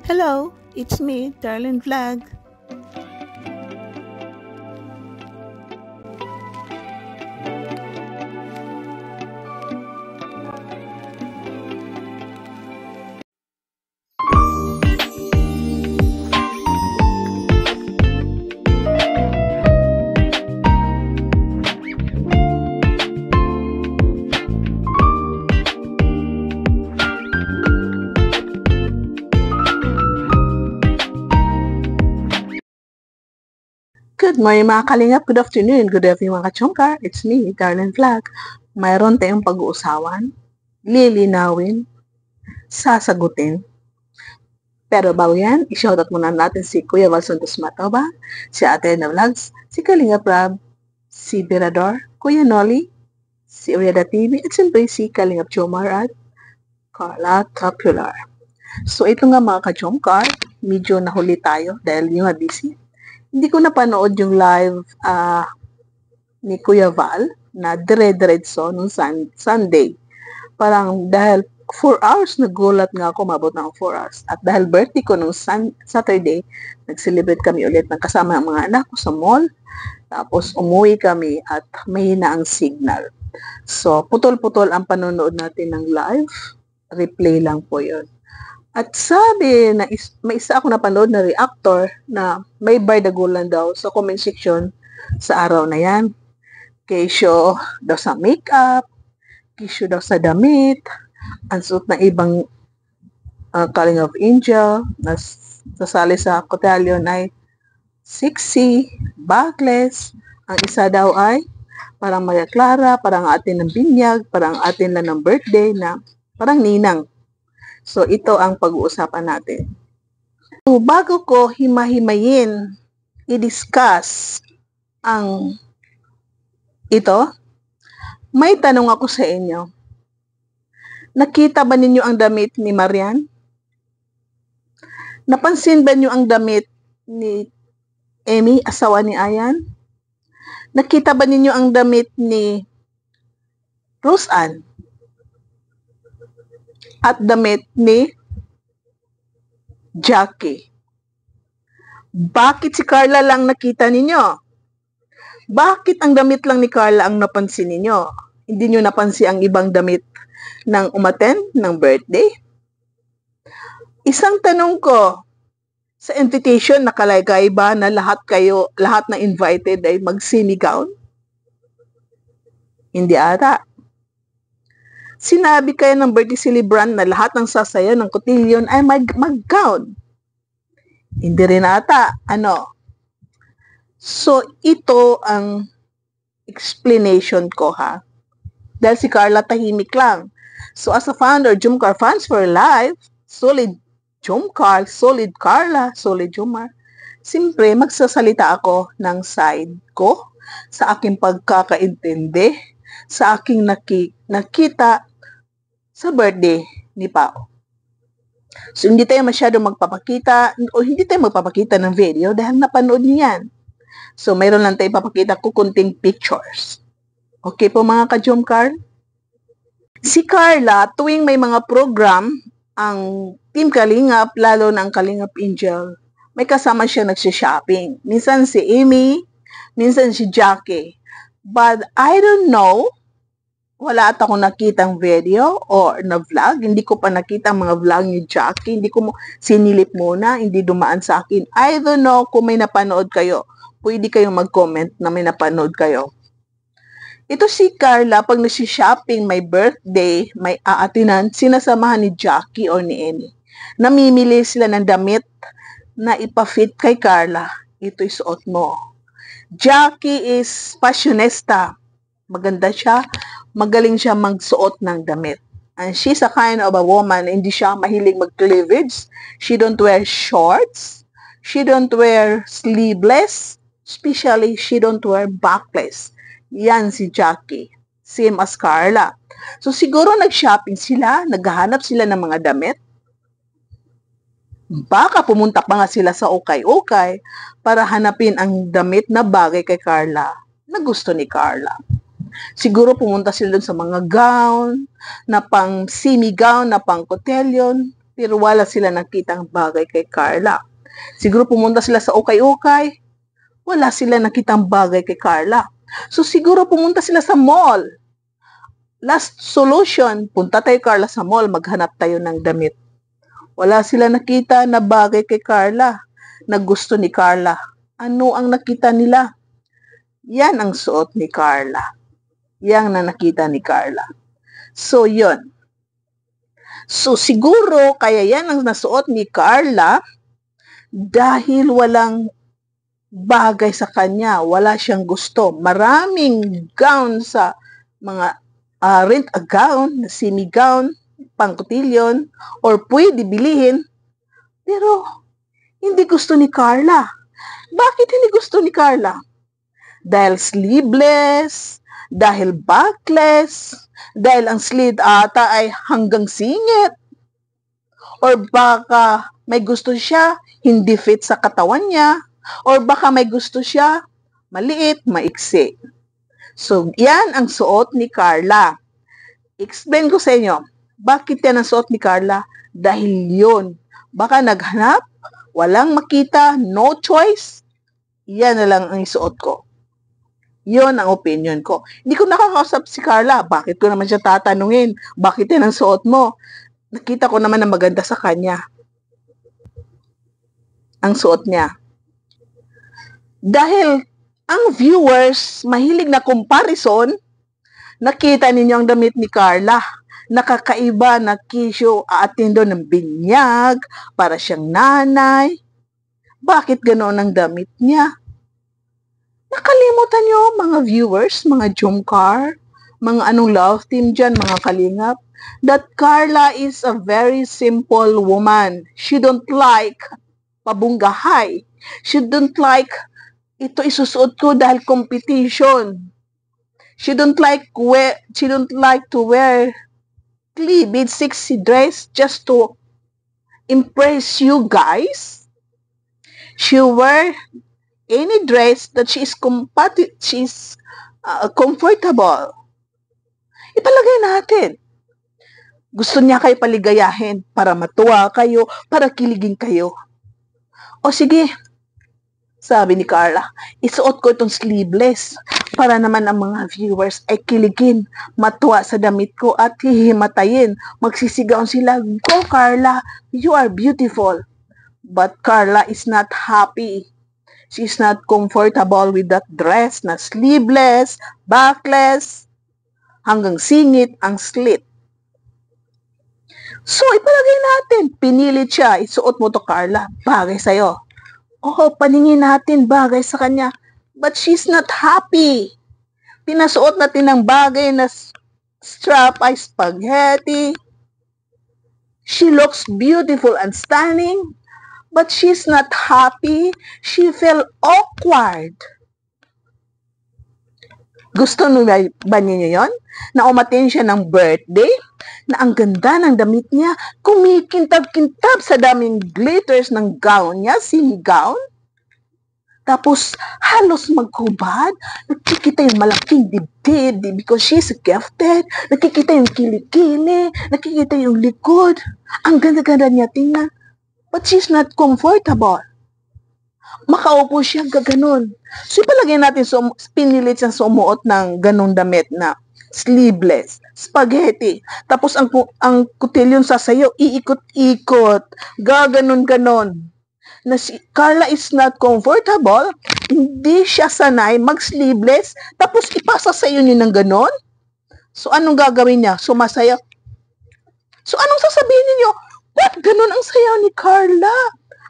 Hello, it's me, Darlene Vlog. Good morning mga kalingap, good afternoon, good evening mga kachongkar. It's me, Darlene Vlog. Mayroon tayong pag-uusawan, lilinawin, sasagutin. Pero bago yan, i-shoutout muna natin si Kuya Val Santos Matoba, si Ate Edna Vlogs, si Kalingap Rab, si Birador, Kuya Nolly, si Uriada TV, at siyempre si Kalingap Chomar at Carla Popular. So ito nga mga kachongkar, medyo nahuli tayo dahil yung busy. Hindi ko napanood yung live ni Kuya Val na dire-diretso nung Sunday. Parang dahil 4 hours, nagulat nga ako, mabot ng 4 hours. At dahil birthday ko nung Saturday, nag-celebrate kami ulit ng kasama ng mga anak ko sa mall. Tapos umuwi kami at mahina ang signal. So, putol-putol ang panonood natin ng live. Replay lang po yun. At sabi na may isa ako napanood na reactor na may bardagulan daw sa comment section sa araw na yan. Kesyo daw sa makeup, kesyo daw sa damit, ang suot ng ibang Calling of Angel na sasali sa kotalyon ay sexy, backless. Ang isa daw ay parang Maria Clara, parang atin ng binyag, parang atin lang ng birthday na parang ninang. So, ito ang pag-uusapan natin. So, bago ko himahimayin, i-discuss ang ito, may tanong ako sa inyo. Nakita ba ninyo ang damit ni Marian? Napansin ba niyo ang damit ni Amy, asawa ni Ayan? Nakita ba ninyo ang damit ni Roseanne? At damit ni Jackie? Bakit si Carla lang nakita ninyo? Bakit ang damit lang ni Carla ang napansin ninyo? Hindi nyo napansin ang ibang damit ng umattend ng birthday? Isang tanong ko, sa invitation nakalagay ba na lahat na invited ay mag-semi-gown? Hindi ata. Sinabi kayo ng birthday celebrant na lahat ng sasayaw ng cotillion ay mag-gown? Hindi rin ata. So, ito ang explanation ko ha. Dahil si Carla tahimik lang. So, as a founder, Jomcar Fans for Life, solid Jomcar, solid Carla, solid Jomar, siyempre magsasalita ako ng side ko sa aking pagkakaintindi, sa aking nakita sa birthday ni Pao. So, hindi tayo masyadong magpapakita o hindi tayo magpapakita ng video dahil napanood niyo yan. So, mayroon lang tayo papakita ko kunting pictures. Okay po mga ka-Jomcar? Si Carla, tuwing may mga program, ang Team Kalingap, lalo na ang Kalingap Angel, may kasama siya nagsha-shopping. Minsan si Amy, minsan si Jackie. But I don't know, wala at ako nakitang video or na vlog. Hindi ko pa nakita ang mga vlog ni Jackie. Hindi ko sinilip muna, hindi dumaan sa akin. I don't know kung may napanood kayo. Pwede kayong mag-comment na may napanood kayo. Ito si Carla, pag nasi-shopping, may birthday, may aatinan, sinasamahan ni Jackie or ni Amy. Namimili sila ng damit na ipafit kay Carla. Ito'y suot mo. Jackie is fashionista. Maganda siya. Magaling siya magsuot ng damit. And she's a kind of a woman, hindi siya mahilig mag-cleavage. She don't wear shorts. She don't wear sleeveless. Especially, she don't wear backless. Yan si Jackie. Same as Carla. So, siguro nag-shopping sila, naghahanap sila ng mga damit. Baka pumunta pa nga sila sa Okay-Okay para hanapin ang damit na bagay kay Carla na gusto ni Carla. Siguro pumunta sila dun sa mga gown, na pang semi-gown, na pang cotillion. pero wala sila nakitang bagay kay Carla. Siguro pumunta sila sa ukay-ukay, wala sila nakitang bagay kay Carla. So siguro pumunta sila sa mall. Last solution, punta tayo Carla sa mall, maghanap tayo ng damit. Wala sila nakita na bagay kay Carla, na gusto ni Carla. Ano ang nakita nila? Yan ang suot ni Carla. Yan na nakita ni Carla. So, yun. So, siguro, kaya yan ang nasuot ni Carla dahil walang bagay sa kanya. Wala siyang gusto. Maraming gown sa mga rent a gown, semi-gown, pang-cotillion, or pwede bilihin. Pero, hindi gusto ni Carla. Bakit hindi gusto ni Carla? Dahil sleeveless, dahil backless, dahil ang sleeve ata ay hanggang singit, or baka may gusto siya, hindi fit sa katawan niya, or baka may gusto siya, maliit, maiksi. So, yan ang suot ni Carla. Explain ko sa inyo, bakit yan ang suot ni Carla? Dahil yun, baka naghanap, walang makita, no choice, yan na lang ang isuot ko. Yun ang opinion ko. Hindi ko nakakausap si Carla. Bakit ko naman siya tatanungin? Bakit yan ang suot mo? Nakita ko naman na maganda sa kanya. Ang suot niya. Dahil ang viewers mahilig na comparison, nakita ninyo ang damit ni Carla. Nakakaiba na kisyo aatindo ng binyag para siyang nanay. Bakit ganoon ang damit niya? Nakalimutan nyo, mga viewers, mga Jomcar, mga anong love team dyan, mga kalingap, that Carla is a very simple woman. She don't like pabunggahay. She don't like, ito isusuot ko dahil competition. She don't like to wear cleavage, sexy dress just to impress you guys. She wear any dress that she is comfortable. Ipalagay natin. Gusto niya kayo paligayahin para matuwa kayo, para kiligin kayo. O sige, sabi ni Carla, isuot ko itong sleeveless para naman ang mga viewers ay kiligin, matuwa sa damit ko at hihimatayin. Magsisigaw sila, "Go Carla, you are beautiful." But Carla is not happy. She's not comfortable with that dress na sleeveless, backless, hanggang singit ang slit. So, ipalagay natin, pinilit siya, isuot mo to Carla, bagay sa'yo. Oo, paningin natin, bagay sa kanya. But she's not happy. Pinasuot natin ng bagay na strap ay spaghetti. She looks beautiful and stunning. But she's not happy. She felt awkward. Gusto ba niyo yon? Na umatin siya ng birthday? Na ang ganda ng damit niya, kumikintab-kintab sa daming glitters ng gown niya, semi-gown? Tapos, halos magkubad. Nakikita yung malaking dibdib because she's gifted. Nakikita yung kilikili. Nakikita yung likod. Ang ganda-ganda niya tingnan. But she's not comfortable. Makaupo siya gaganon. So, ipalagay natin, pinilit siyang sumuot ng ganong damit na sleeveless, spaghetti. Tapos, ang kutilyon sasayaw, iikot-ikot, gaganon-ganon. Na si Carla is not comfortable, hindi siya sanay mag-sleeveless, tapos ipasa sa iyo niya ng ganon. So, anong gagawin niya? Sumasayaw. So, anong sasabihin niyo? What? Ganon ang sayaw ni Carla.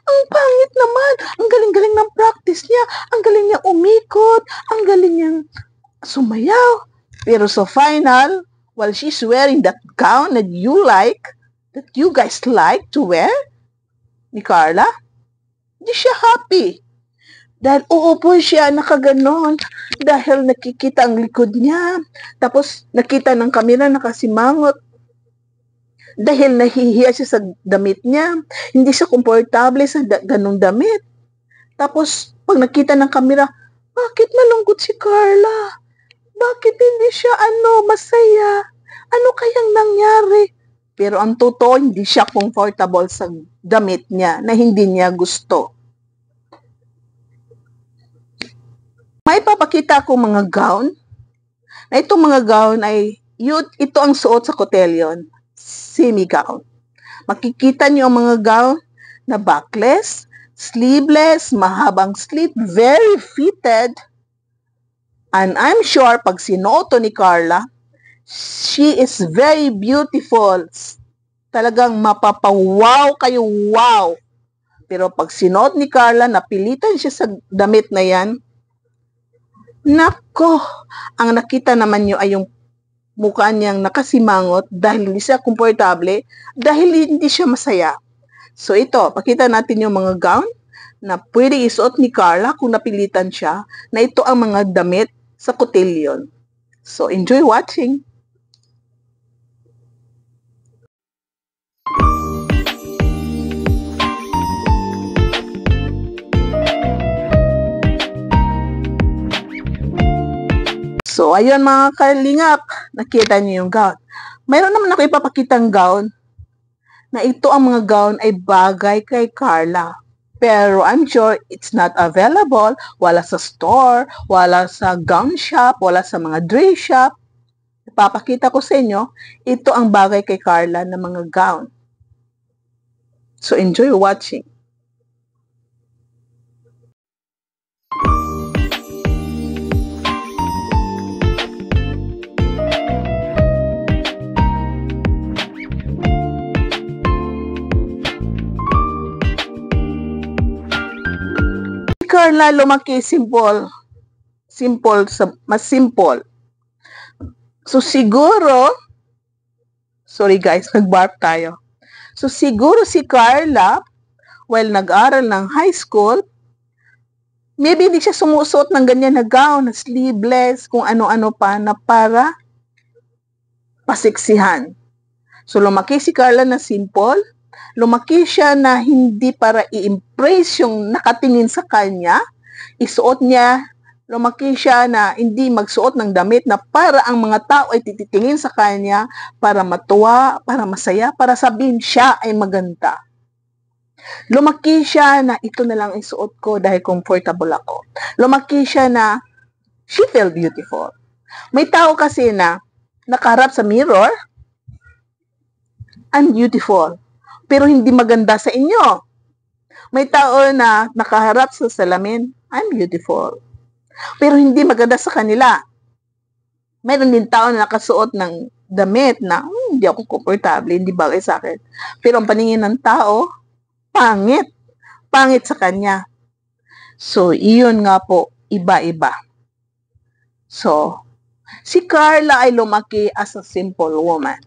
Ang pangit naman. Ang galing-galing ng practice niya. Ang galing niya umikot. Ang galing niyang sumayaw. Pero sa final, while she's wearing that gown that you guys like to wear, ni Carla, hindi siya happy. Dahil uupo siya, nakaganon. Dahil nakikita ang likod niya. Tapos nakita ng kamera, nakasimangot. Dahil nahihiya siya sa damit niya. Hindi siya komportable sa ganong damit. Tapos, pag nakita ng kamera, bakit malungkot si Carla? Bakit hindi siya masaya? Ano kayang nangyari? Pero ang totoo, hindi siya comfortable sa damit niya na hindi niya gusto. May papakita akong mga gown. Na itong mga gown ay, ito ang suot sa cotillion. Semi-gown. Makikita niyo ang mga gown na backless, sleeveless, mahabang sleeve, very fitted. And I'm sure pag sinuot ni Carla, she is very beautiful. Talagang mapapawaw kayo, wow. Pero pag sinuot ni Carla, napilitan siya sa damit na yan, nako, ang nakita naman nyo ay yung mukha niyang nakasimangot dahil hindi siya komportable, dahil hindi siya masaya. So ito, pakita natin yung mga gown na pwede isuot ni Carla kung napilitan siya, na ito ang mga damit sa cotillion. So enjoy watching! So, ayun mga kalingap, nakita niyo yung gown. Mayroon naman ako ipapakitang gown na ito ang mga gown ay bagay kay Carla. Pero I'm sure it's not available. Wala sa store, wala sa gown shop, wala sa mga dress shop. Ipapakita ko sa inyo, ito ang bagay kay Carla na mga gown. So, enjoy watching. Carla lumaki simple. Mas simple. So siguro, sorry guys, nag-barf tayo. So siguro si Carla, while nag-aral ng high school, maybe hindi siya sumusuot ng ganyan na gown, na sleeveless, kung ano-ano pa, na para pasiksihan. So lumaki si Carla na simple, lumaki siya na hindi para i-impress yung nakatingin sa kanya, isuot niya, lumaki siya na hindi magsuot ng damit na para ang mga tao ay tititingin sa kanya, para matuwa, para masaya, para sabihin siya ay maganda. Lumaki siya na ito na lang isuot ko dahil comfortable ako. Lumaki siya na she felt beautiful. May tao kasi na nakaharap sa mirror, I'm beautiful, pero hindi maganda sa inyo. May tao na nakaharap sa salamin, I'm beautiful, pero hindi maganda sa kanila. Mayroon din tao na nakasuot ng damit na hindi ako komportable, hindi bagay sa akin. Pero ang paningin ng tao, pangit. Pangit sa kanya. So, iyon nga po, iba-iba. So, si Carla ay lumaki as a simple woman.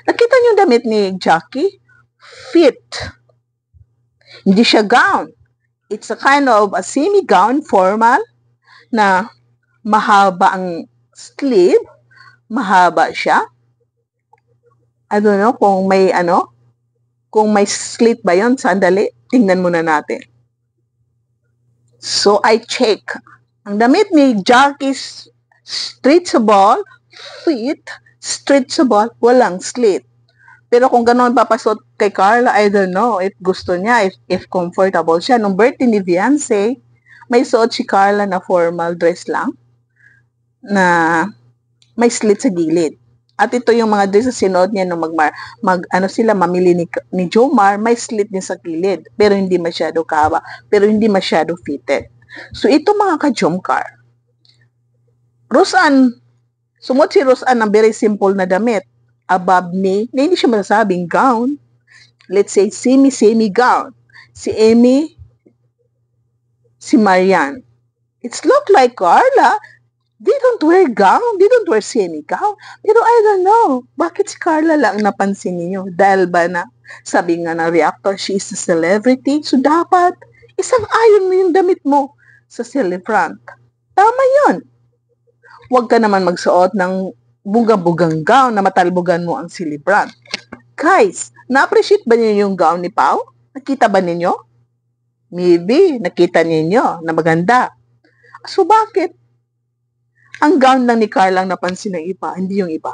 Nakita niyo yung damit ni Jackie? Fit. Hindi siya gown. It's a kind of a semi-gown, formal, na mahaba ang sleeve. Mahaba siya. I don't know kung may kung may slit ba yon. Sandali, tingnan muna natin. So, I check. Ang damit ni Jackie stretchable, fit, stretchable, walang slit. Pero kung gano'n papasot kay Carla, I don't know if gusto niya, if comfortable siya. Nung birthday ni Beyonce, may suot si Carla na formal dress lang na may slit sa gilid. At ito yung mga dress na sinuot niya nung mamili ni Jomar, may slit din sa gilid. Pero hindi masyado kahaba, pero hindi masyado fitted. So ito mga ka-Jomcar. Sumuot si Roseanne ng very simple na damit. Above knee, na hindi siya masasabing gown. Let's say semi gown. Si Amy, si Marian. It's look like Carla. They don't wear gown. They don't wear semi-gown. Pero I don't know. Bakit si Carla lang napansin niyo? Dahil ba na, sabi nga ng reactor, she is a celebrity. So dapat, isang ayon mo yung damit mo sa celebrant. Tama yun. Huwag ka naman magsuot ng buga-bugang gown na matalbogan mo ang celebrant. Guys, na-appreciate ba niyo yung gown ni Pao? Nakita ba ninyo? Maybe, nakita ninyo na maganda. So bakit? Ang gown lang ni Carla ang napansin ng iba, hindi yung iba.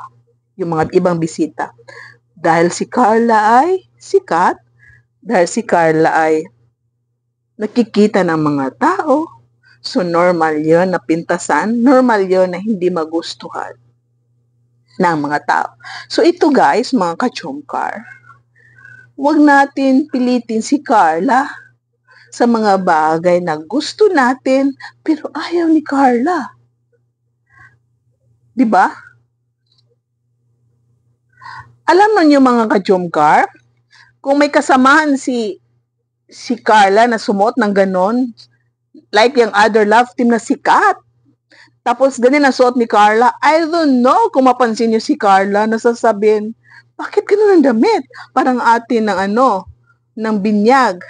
Yung mga ibang bisita. Dahil si Carla ay sikat, dahil si Carla ay nakikita ng mga tao, so normal yon na pintasan, normal yon na hindi magustuhan ng mga tao. So ito guys, mga kachomkar, huwag natin pilitin si Carla sa mga bagay na gusto natin, pero ayaw ni Carla. Diba? Alam niyo mga kachomkar, kung may kasamahan si Carla na sumuot ng ganon, like yung other love team na sikat, tapos ganyan ang suot ni Carla, I don't know kung mapansin niyo si Carla na sasabihin, bakit ganun ang damit? Parang atin ng binyag.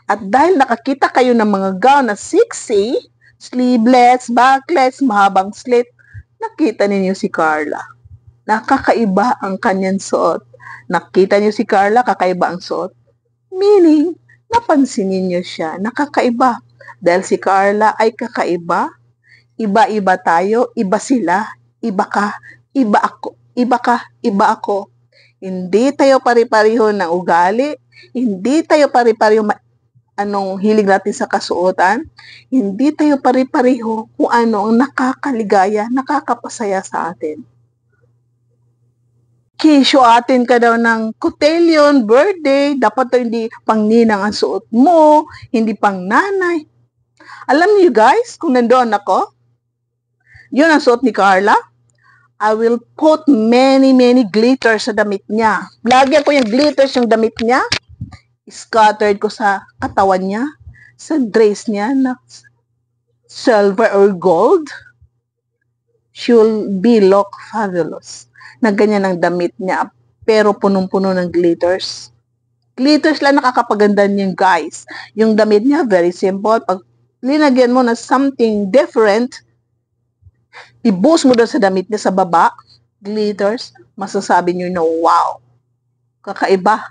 At dahil nakakita kayo ng mga gown na sexy, sleeveless, backless, mahabang slit, nakita ninyo si Carla. Nakakaiba ang kanyang suot. Nakita niyo si Carla, kakaiba ang suot. Meaning, napansin niyo siya, nakakaiba. Dahil si Carla ay kakaiba, iba-iba tayo, iba sila, iba ka, iba ako, iba ka, iba ako. Hindi tayo pari-pariho ng ugali, hindi tayo pari-pariho anong hilig natin sa kasuotan, hindi tayo pari-pariho kung ano ang nakakaligaya, nakakapasaya sa atin. Kisyo atin ka daw ng cotillion, birthday, dapat hindi pang ninang ang suot mo, hindi pang nanay. Alam niyo guys, kung nandoon ako, yun ang suot ni Carla, I will put many glitters sa damit niya. Lagyan ko yung glitters yung damit niya, scattered ko sa katawan niya, sa dress niya na silver or gold. She will be look fabulous. Na ganyan ang damit niya, pero punong-puno ng glitters. Glitters lang nakakapaganda niyan, guys. Yung damit niya, very simple. Pag linagyan mo na something different, i-boost mo doon sa damit niya sa baba, glitters, masasabi niyo na, wow, kakaiba.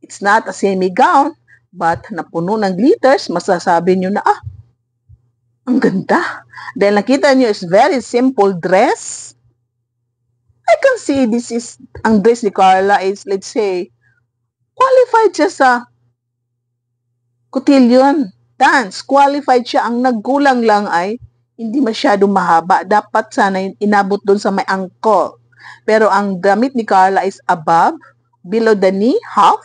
It's not a semi-gown, but napuno ng glitters, masasabi niyo na, ang ganda. Dahil nakita niyo is very simple dress. I can see this is, ang dress ni Carla is, let's say, qualified siya sa cotillion dance. Qualified siya. Ang nagkulang lang ay, hindi masyado mahaba. Dapat sana inabot doon sa may ankle. Pero ang damit ni Carla is above, below the knee, half,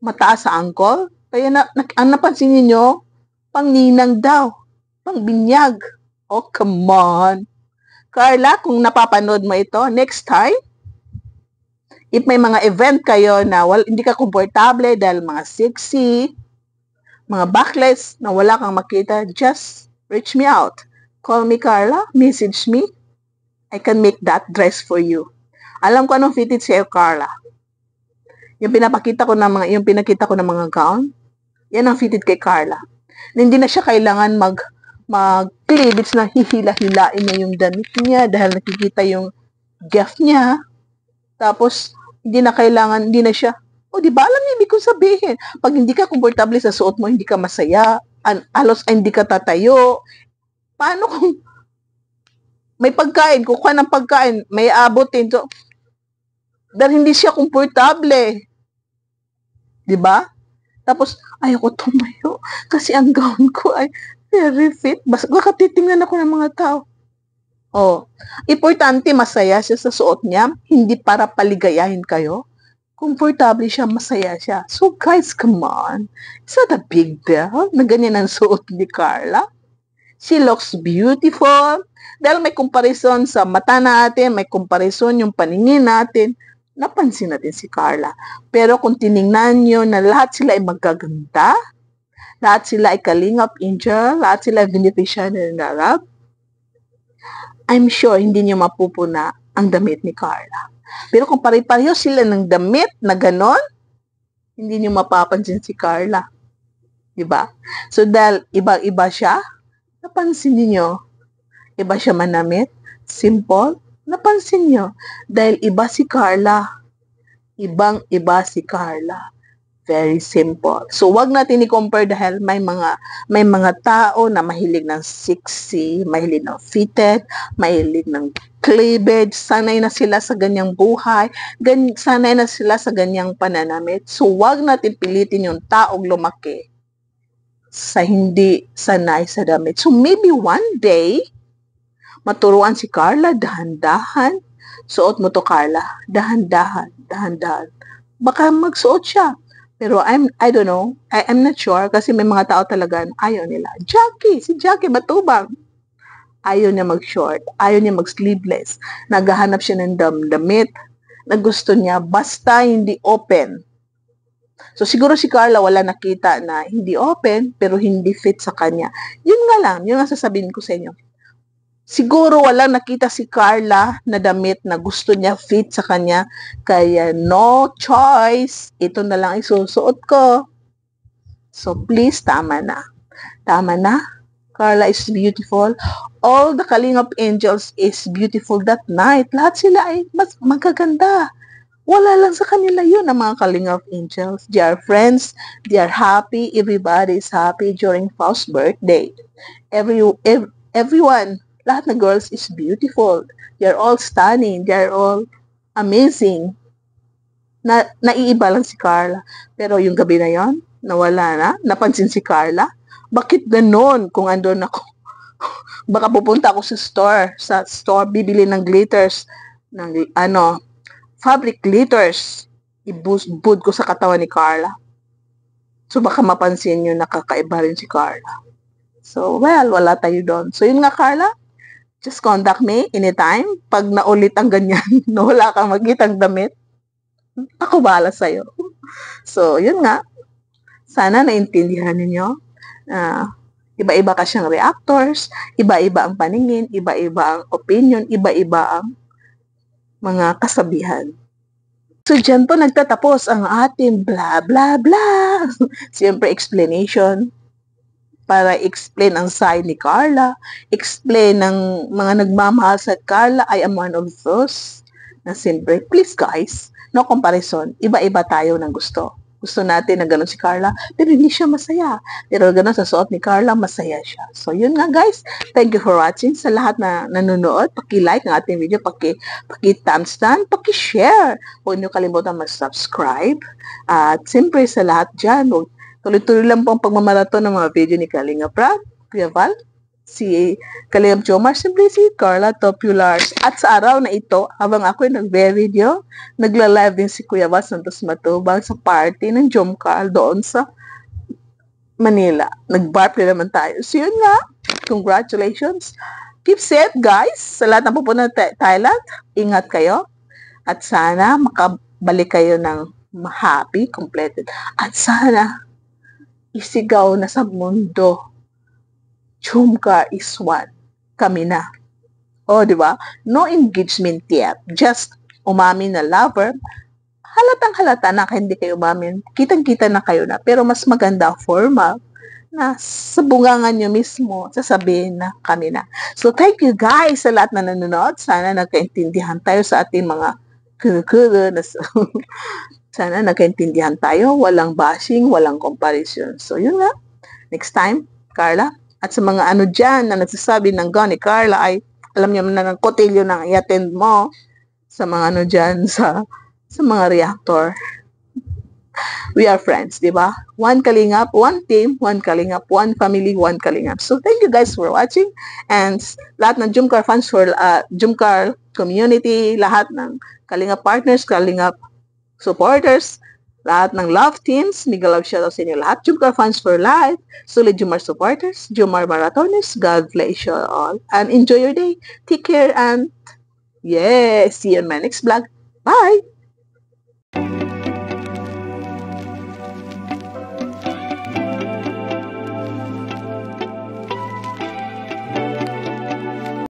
mataas sa ankle. Kaya ang napansin niyo, pang ninang daw. Pang binyag. Oh, come on. Carla, kung napapanood mo ito, next time, if may mga event kayo na hindi ka komportable dahil mga sexy, mga backless na wala kang makita, just reach me out. Call me Carla, message me. I can make that dress for you. Alam ko anong fitted sa'yo, Carla. Yung pinakita ko ng mga gown, yan ang fitted kay Carla. Hindi na siya kailangan mag-cleavage na hihila-hilain niya yung damit niya dahil nakikita yung gift niya. Tapos, hindi na siya, di ba alam niyo ibig kong sabihin? Pag hindi ka komportable sa suot mo, hindi ka masaya, alos hindi ka tatayo. Paano kung may pagkain, kukuha ng pagkain, may abutin, so, dahil hindi siya komportable. Di ba? Tapos, ayoko tumayo kasi ang gown ko ay very fit. Baka titingnan ako ng mga tao. Importante masaya siya sa suot niya, hindi para paligayahin kayo. Komportable siya, masaya siya. So guys, come on. It's not a big deal na ganyan ang suot ni Carla. She looks beautiful. Dahil may comparison sa mata natin, may comparison yung paningin natin, napansin natin si Carla. Pero kung tiningnan nyo na lahat sila ay magaganda, lahat sila ay kalingap angel, lahat sila ay beneficiary ng love, I'm sure hindi nyo mapupuna ang damit ni Carla. Pero kung pare-pareho sila ng damit na ganon, hindi nyo mapapansin si Carla. Diba? So dahil ibang-iba siya, napansin niyo, iba siya manamit, simple, napansin nyo. Dahil iba si Carla, ibang-iba si Carla. Very simple. So, wag natin i-compare dahil may mga tao na mahilig ng sexy, mahilig ng fitted, mahilig ng cleavage, sanay na sila sa ganyang buhay, sanay na sila sa ganyang pananamit. So, wag natin pilitin yung taong lumaki sa hindi sanay sa damit. So, maybe one day, maturuan si Carla, dahan-dahan. Suot mo to, Carla. Dahan-dahan, dahan-dahan. Baka magsuot siya. Pero I don't know. I'm not sure kasi may mga tao talaga ayaw nila. Si Jackie Matubang. Ayaw niya mag-short. Ayaw niya mag-sleeveless. Naghahanap siya ng damit na gusto niya basta hindi open. So, siguro si Carla wala nakita na hindi open, pero hindi fit sa kanya. Yun nga lang, yun ang sasabihin ko sa inyo. Siguro wala nakita si Carla na damit na gusto niya fit sa kanya, kaya no choice, ito na lang isusuot ko. So, please, tama na. Tama na. Carla is beautiful. All the Kalingap angels is beautiful that night. Lahat sila ay mas magaganda. Wala lang sa kanila yun ang mga Kalingap angels. They are friends. They are happy. Everybody is happy during Faust's birthday. Everyone, lahat na girls is beautiful. They are all stunning. They are all amazing. Naiiba lang si Carla. Pero yung gabi na yon, nawala na. Napansin si Carla. Bakit ganon kung andun ako? Baka pupunta ako sa store, bibili ng glitters, ng fabric glitters, ibud ko sa katawan ni Carla. So, baka mapansin nyo nakakaiba rin si Carla. So, well, wala tayo doon. So, yun nga, Carla, just contact me anytime. Pag naulit ang ganyan, na wala kang magitang damit, ako bahala sa'yo. So, yun nga. Sana naintindihan ninyo. Iba-iba kasyang reactors, iba-iba ang paningin, iba-iba ang opinion, iba-iba ang mga kasabihan. So, dyan po nagtatapos ang ating blah, blah, blah. Siyempre, explanation. Para explain ang side ni Carla. Explain ng mga nagmamahal sa Carla. I am one of those. Na siyempre, please guys, no comparison. Iba-iba tayo ng gusto. Gusto natin na gano'n si Carla, pero hindi siya masaya. Pero gano'n sa suot ni Carla, masaya siya. So, yun nga guys. Thank you for watching. Sa lahat na nanonood, paki-like ng ating video, paki-thumbs down, paki-share. Huwag niyo kalimutan mag-subscribe. At siyempre sa lahat dyan, tuloy-tuloy lang po ang pagmamaraton ng mga video ni Kalinga Prab, Kuya Val, si Kalingap Jomar, siyempre si Carla Topulars. At sa araw na ito, habang ako'y nagbe-video, nagla-live din si Kuya Val Santos Matubang sa party ng Jomcar doon sa Manila. Nag-barplay naman tayo. So yun nga, congratulations. Keep safe guys. Sa lahat ng pupunta ng Thailand, ingat kayo. At sana makabalik kayo ng happy, completed. At sana isigaw na sa mundo, Jomcar is one. Kami na. O, di ba? No engagement yet. Just umamin na lover. Halatang halata na hindi kayo umamin. Kitang-kita na kayo na. Pero mas maganda formal na sa bungangan nyo mismo, sasabihin na kami na. So, thank you guys sa lahat na nanonood. Sana nagkaintindihan tayo sa ating mga kuru-kuru. Sana nagkaintindihan tayo. Walang bashing, walang comparison. So, yun nga. Next time, Carla. At sa mga ano dyan na nagsasabi ng ni Carla ay alam niyo na ng kotilyo nang i-attend mo sa mga ano dyan sa mga reactor. We are friends, di ba? One Kalingap, one team, one Kalingap, one family, one Kalingap. So thank you guys for watching. And lahat ng Jomcar fans for Jomcar community, lahat ng Kalingap partners, Kalingap supporters, lahat ng love teams, mega love shoutout sa inyo lahat. Jomcar fans for life, solid Jomar supporters, Jomar marathoners, God bless you all. And enjoy your day. Take care and see you in my next vlog. Bye!